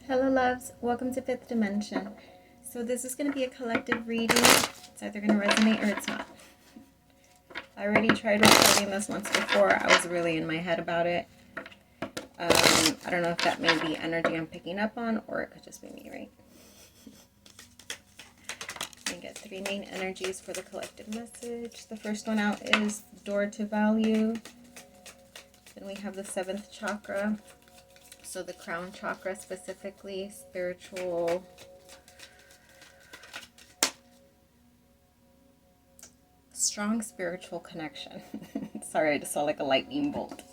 Hello loves, welcome to Fifth Dimension. So this is going to be a collective reading. It's either going to resonate or it's not. I already tried recording this once before. I was really in my head about it. I don't know if that may be energy I'm picking up on, or it could just be me, right? I get three main energies for the collective message. The first one out is door to value. Then we have the 7th chakra. So the crown chakra specifically, spiritual, strong spiritual connection. Sorry, I just saw like a lightning bolt.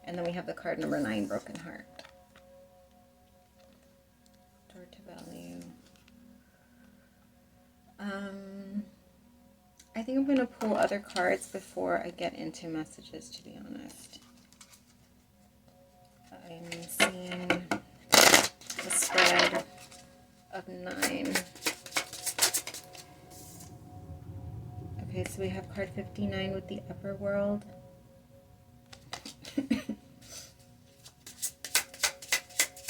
And then we have the card number 9, broken heart. Door to value. I think I'm going to pull other cards before I get into messages, to be honest. I'm seeing the spread of 9. Okay, so we have card 59 with the upper world.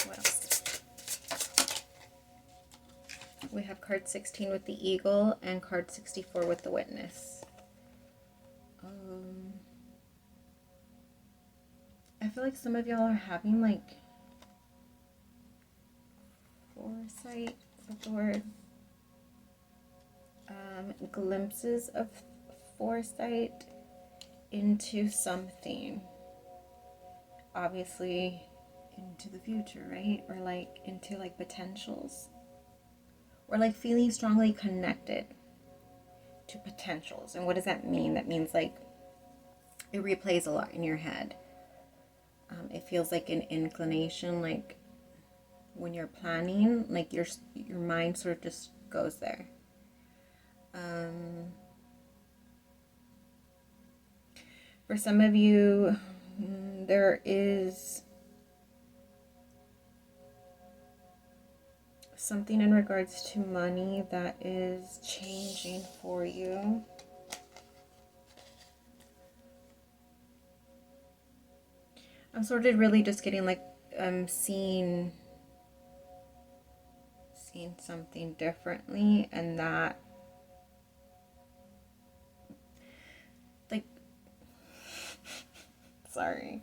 What else? We have card 16 with the eagle and card 64 with the witness. I feel like some of y'all are having like foresight, is that the word? Glimpses of foresight into something, obviously into the future, right? Or like into like potentials, or like feeling strongly connected to potentials. And what does that mean? That means like it replays a lot in your head. It feels like an inclination, like when you're planning, like your mind sort of just goes there. For some of you, there is something in regards to money that is changing for you. I'm sort of really just getting like I'm seeing something differently, and that like sorry.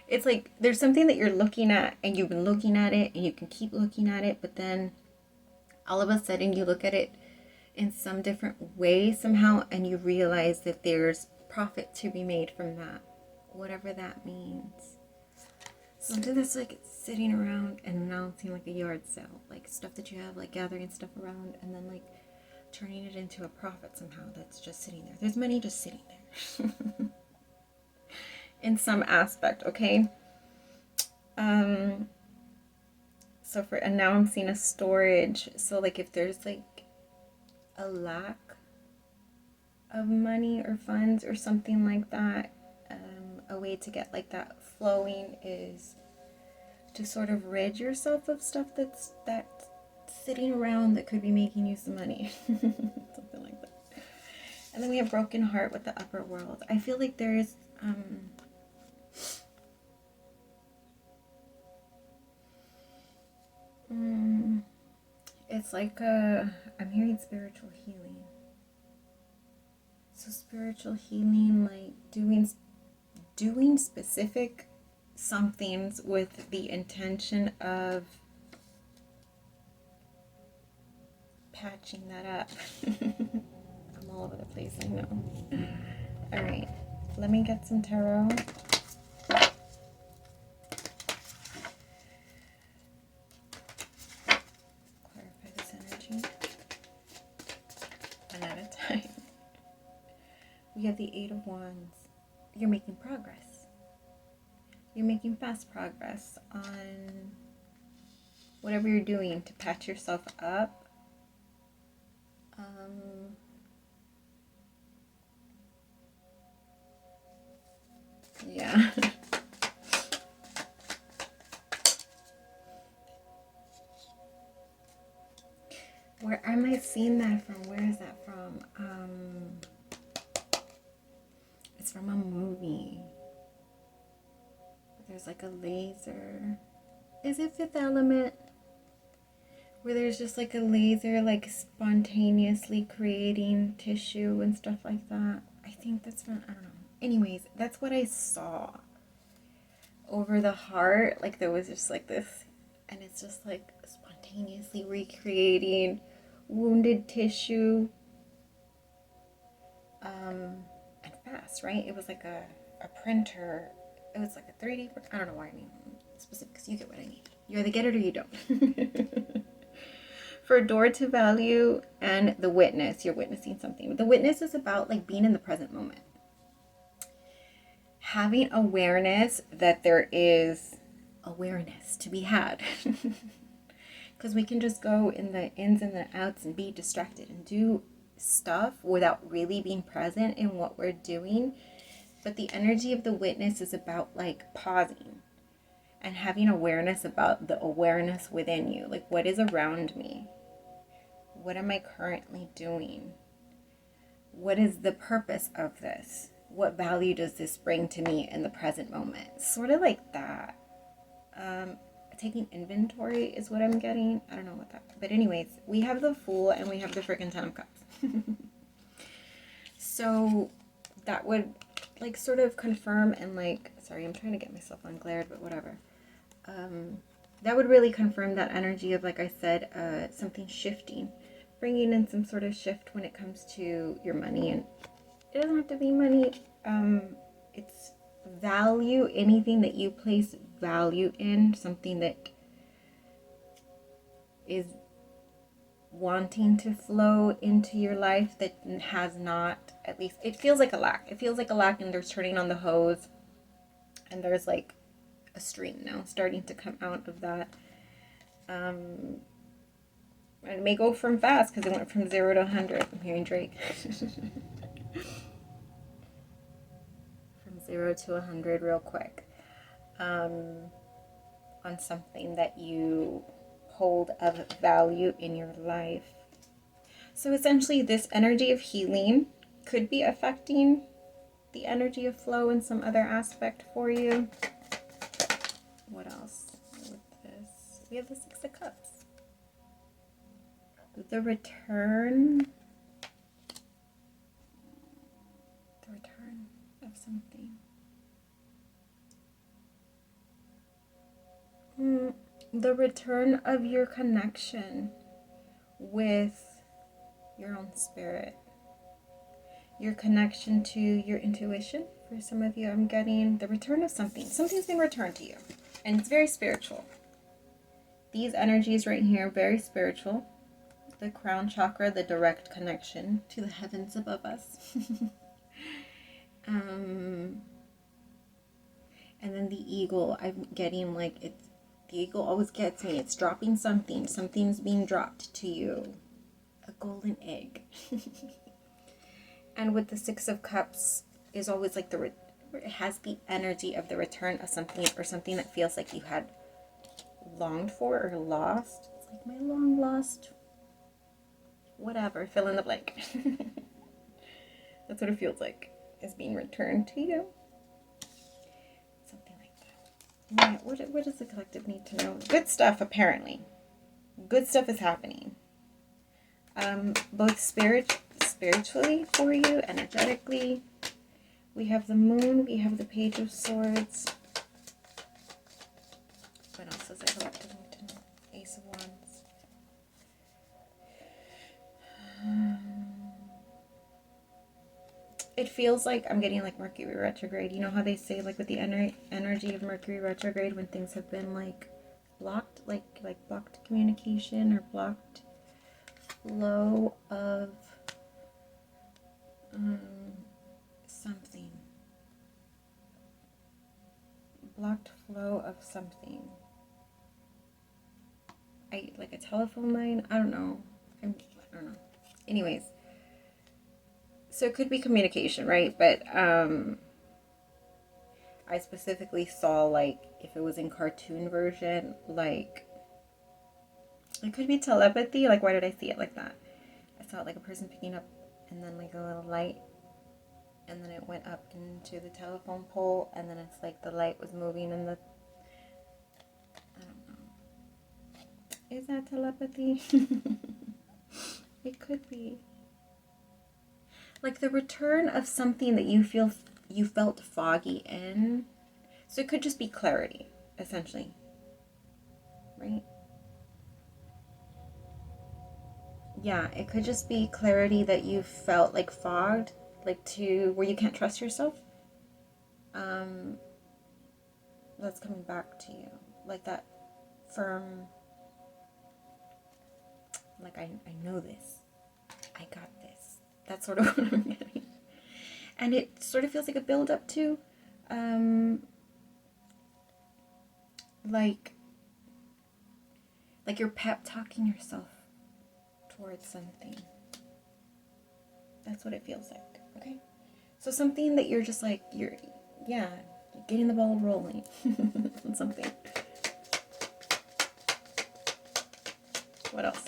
It's like there's something that you're looking at and you've been looking at it and you can keep looking at it, but then all of a sudden you look at it in some different way somehow and you realize that there's profit to be made from that. Whatever that means. Something that's like sitting around and announcing like a yard sale, like stuff that you have, like gathering stuff around and then like turning it into a profit somehow that's just sitting there. There's money just sitting there. In some aspect, okay? So and now I'm seeing a storage. So like if there's like a lack of money or funds or something like that, a way to get like that flowing is to sort of rid yourself of stuff that's sitting around that could be making you some money. Something like that. And then we have broken heart with the upper world. I feel like there is it's like I'm hearing spiritual healing. So spiritual healing, like doing specific somethings with the intention of patching that up. I'm all over the place, I know. All right, let me get some tarot. Clarify this energy. One at a time. We have the 8 of Wands. You're making progress. You're making fast progress on whatever you're doing to patch yourself up. Yeah. Where am I seeing that from? Where is that from? It's from a movie. There's like a laser. Is it Fifth Element? Where there's just like a laser like spontaneously creating tissue and stuff like that. I think that's from, I don't know. Anyways, that's what I saw over the heart. Like there was just like this, and it's just like spontaneously recreating wounded tissue. And fast, right? It was like a printer. It was like a 3D. I don't know why I mean specifics. You get what I mean. You either get it or you don't. For door to value and the witness, you're witnessing something. The witness is about like being in the present moment. Having awareness that there is awareness to be had. Because we can just go in the ins and the outs and be distracted and do stuff without really being present in what we're doing. But the energy of the witness is about like pausing and having awareness about the awareness within you. Like, what is around me? What am I currently doing? What is the purpose of this? What value does this bring to me in the present moment? Sort of like that. Taking inventory is what I'm getting. I don't know what that, but anyways, we have the Fool and we have the freaking Ten of Cups. So that would like sort of confirm and like, sorry, I'm trying to get myself unglared, but whatever. That would really confirm that energy of, like I said, something shifting, bringing in some sort of shift when it comes to your money. And it doesn't have to be money. It's value, anything that you place value in, something that is wanting to flow into your life that has not, at least it feels like a lack. It feels like a lack, and there's turning on the hose and there's like a stream now starting to come out of that. And it may go from fast because it went from 0 to 100. I'm hearing Drake. From 0 to 100 real quick. On something that you hold of value in your life. So essentially this energy of healing could be affecting the energy of flow in some other aspect for you. What else with this? We have the Six of Cups. The return of something. The return of your connection with your own spirit. Your connection to your intuition. For some of you, I'm getting the return of something. Something's been returned to you. And it's very spiritual. These energies right here, very spiritual. The crown chakra, the direct connection to the heavens above us. And then the eagle, I'm getting like it's, the eagle always gets me. It's dropping something. Something's being dropped to you. A golden egg. And with the Six of Cups is always like it has the energy of the return of something, or something that feels like you had longed for or lost. It's like my long lost whatever, fill in the blank. That's what it feels like, is being returned to you. Something like that. Yeah, what does the collective need to know? Good stuff, apparently. Good stuff is happening. Both spiritually for you, energetically. We have the Moon, we have the Page of Swords. What else does the collective need to know? Ace of Wands. It feels like I'm getting like Mercury retrograde. You know how they say like with the energy of Mercury retrograde, when things have been like blocked, like blocked communication or blocked flow of something. Blocked flow of something. Like a telephone line. I don't know. I don't know. Anyways. So it could be communication, right? But I specifically saw, like, if it was in cartoon version, like It could be telepathy. Like, why did I see it like that? I saw it like a person picking up and then like a little light. And then it went up into the telephone pole. And then it's like the light was moving and the... I don't know. Is that telepathy? It could be. Like the return of something that you felt foggy in. So it could just be clarity, essentially. Right? Yeah, it could just be clarity that you felt like fogged, like to where you can't trust yourself. That's coming back to you. Like that firm, like I know this. I got this. That's sort of what I'm getting. And it sort of feels like a build up to like you're pep talking yourself towards something. That's what it feels like. Okay, so something that you're just like you're getting the ball rolling on something. What else?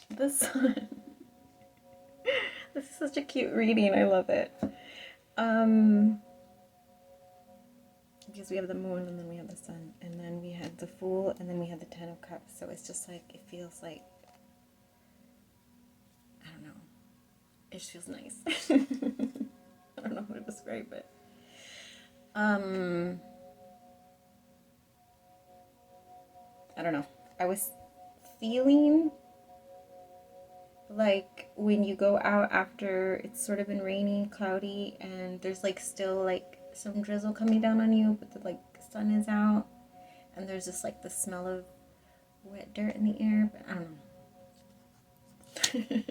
The sun. This is such a cute reading. I love it. Because we have the moon and then we have the sun and then we had the Fool and then we had the Ten of Cups. So it's just like, it feels like, I don't know. It just feels nice. I don't know how to describe it. I don't know. I was feeling like when you go out after it's sort of been rainy, cloudy, and there's like still like some drizzle coming down on you, but the like sun is out, and there's just like the smell of wet dirt in the air. But I don't know.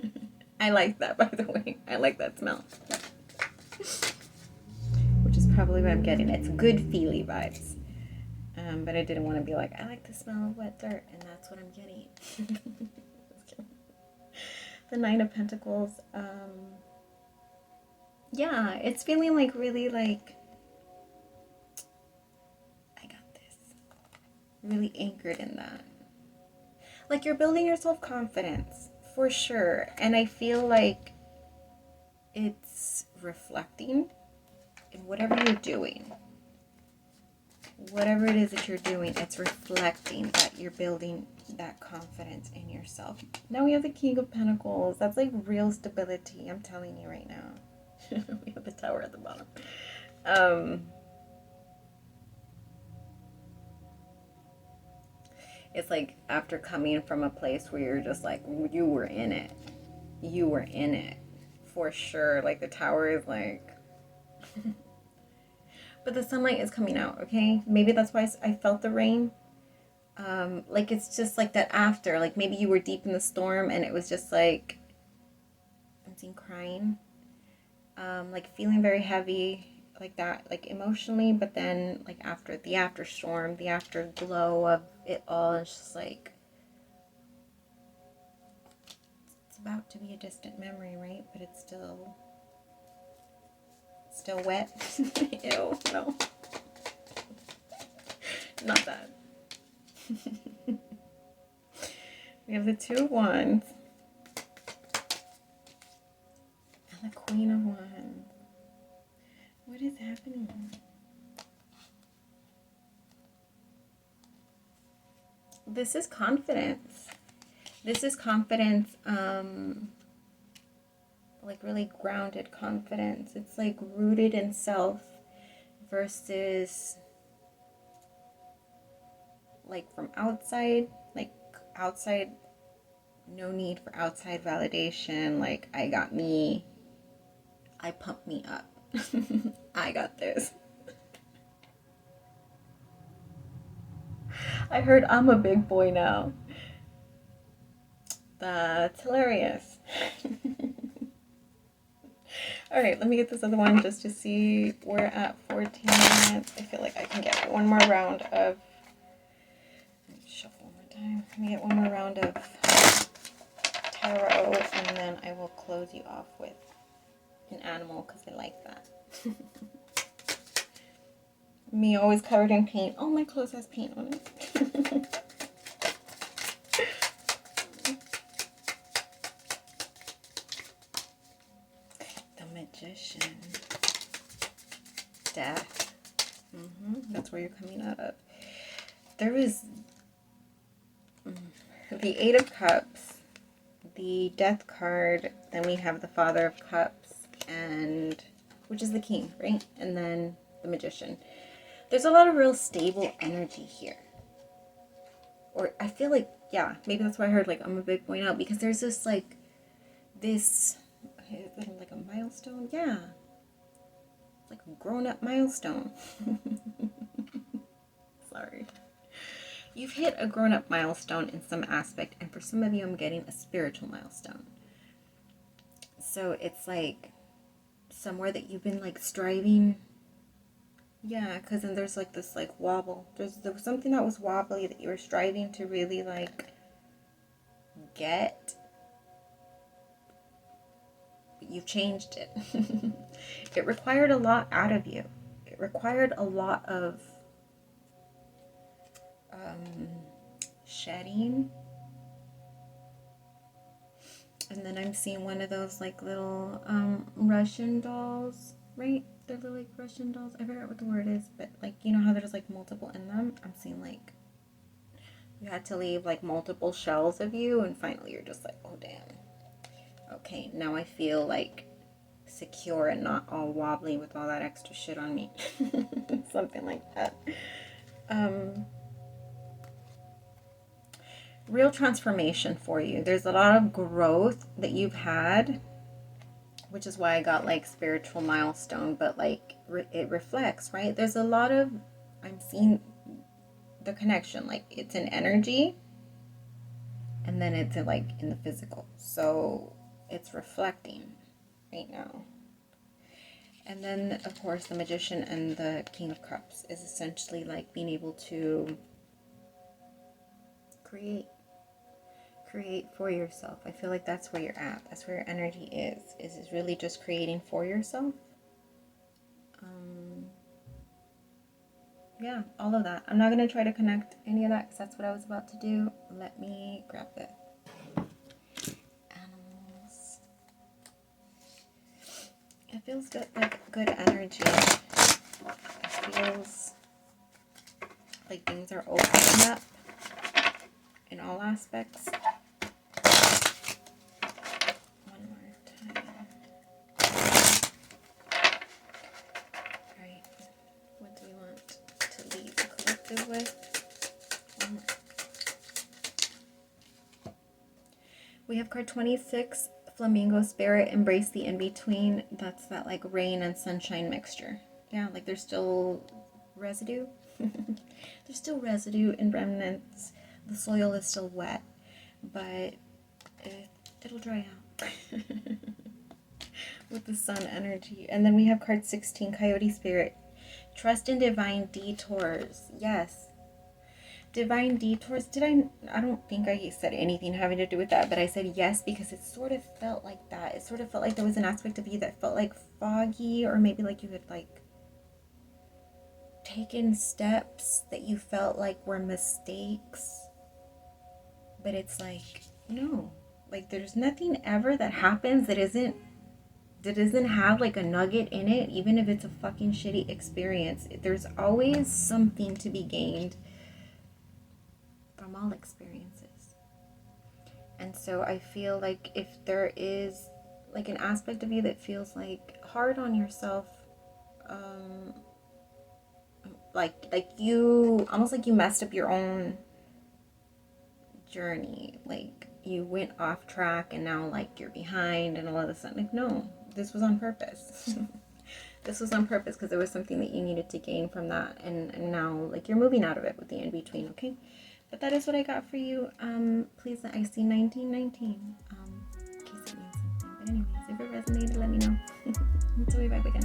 I like that, by the way. I like that smell. Which is probably what I'm getting. It's good feely vibes. But I didn't want to be like, I like the smell of wet dirt, and that's what I'm getting. The Nine of Pentacles. Yeah, it's feeling like really like, I got this. Really anchored in that. Like you're building your self-confidence, for sure. And I feel like it's reflecting in whatever you're doing. Whatever it is that you're doing, it's reflecting that you're building that confidence in yourself. Now we have the King of Pentacles. That's like real stability, I'm telling you right now. We have the Tower at the bottom. It's like after coming from a place where you're just like, you were in it. You were in it. For sure. Like the Tower is like... But the sunlight is coming out, okay? Maybe that's why I felt the rain. Like it's just like that after. Like maybe you were deep in the storm and it was just like... I'm seeing crying. Like feeling very heavy. Like that. Like emotionally. But then like after the after storm. The afterglow of it all. It's just like... It's about to be a distant memory, right? But it's still wet. Ew, no. Not that. We have the Two of Wands. And the Queen of Wands. What is happening? This is confidence. This is confidence, like really grounded confidence. It's like rooted in self versus like from outside. Like outside, no need for outside validation. Like I got me, I pump me up. I got this. I heard I'm a big boy now. That's hilarious. Alright, let me get this other one just to see. We're at 14 minutes. I feel like I can get one more round of... Let me shuffle one more time. Let me get one more round of tarot, and then I will close you off with an animal, because I like that. Me always covered in paint. All my clothes has paint on it. The Magician. Death. That's where you're coming out of. There is the Eight of Cups, the Death card, then we have the Father of Cups, and which is the King, right? And then the Magician. There's a lot of real stable energy here. Or I feel like, yeah, maybe that's why I heard like I'm a big point out, because there's this like this like a milestone. Yeah, like a grown-up milestone. Sorry. You've hit a grown-up milestone in some aspect, and for some of you I'm getting a spiritual milestone. So it's like somewhere that you've been like striving. Yeah, because then there's like this like wobble. There was something that was wobbly that you were striving to really like get. But you've changed it. It required a lot out of you. It required a lot of shedding. And then I'm seeing one of those like little Russian dolls, right? They're little like Russian dolls. I forgot what the word is, but like, you know how there's like multiple in them? I'm seeing like you had to leave like multiple shells of you, and finally you're just like, oh damn. Okay, now I feel like secure and not all wobbly with all that extra shit on me. Something like that. Real transformation for you. There's a lot of growth that you've had, which is why I got like spiritual milestone, but like it reflects, right? There's a lot of, I'm seeing the connection, like it's an energy and then it's like in the physical. So it's reflecting right now. And then of course the Magician and the King of Cups is essentially like being able to create for yourself. I feel like that's where you're at. That's where your energy is really just creating for yourself. Yeah, all of that. I'm not going to try to connect any of that because that's what I was about to do. Let me grab the animals. It feels good, like good energy. It feels like things are opening up in all aspects. With we have card 26, Flamingo Spirit, embrace the in-between. That's that like rain and sunshine mixture. Yeah, like there's still residue. There's still residue and remnants. The soil is still wet, but it'll dry out with the sun energy. And then we have card 16, Coyote Spirit. Trust in divine detours. Yes. Divine detours. I don't think I said anything having to do with that, but I said yes because it sort of felt like that. It sort of felt like there was an aspect of you that felt like foggy, or maybe like you had like taken steps that you felt like were mistakes. But it's like, no. Like there's nothing ever that happens that doesn't have like a nugget in it, even if it's a fucking shitty experience. There's always something to be gained from all experiences. And so I feel like if there is like an aspect of you that feels like hard on yourself, like you almost like you messed up your own journey, like you went off track and now like you're behind and all of a sudden, like, no, this was on purpose. This was on purpose because there was something that you needed to gain from that, and now like you're moving out of it with the in-between. Okay, but that is what I got for you. Please, I see 1919 in case it means something. But anyways, if it resonated, let me know. Until we're back again.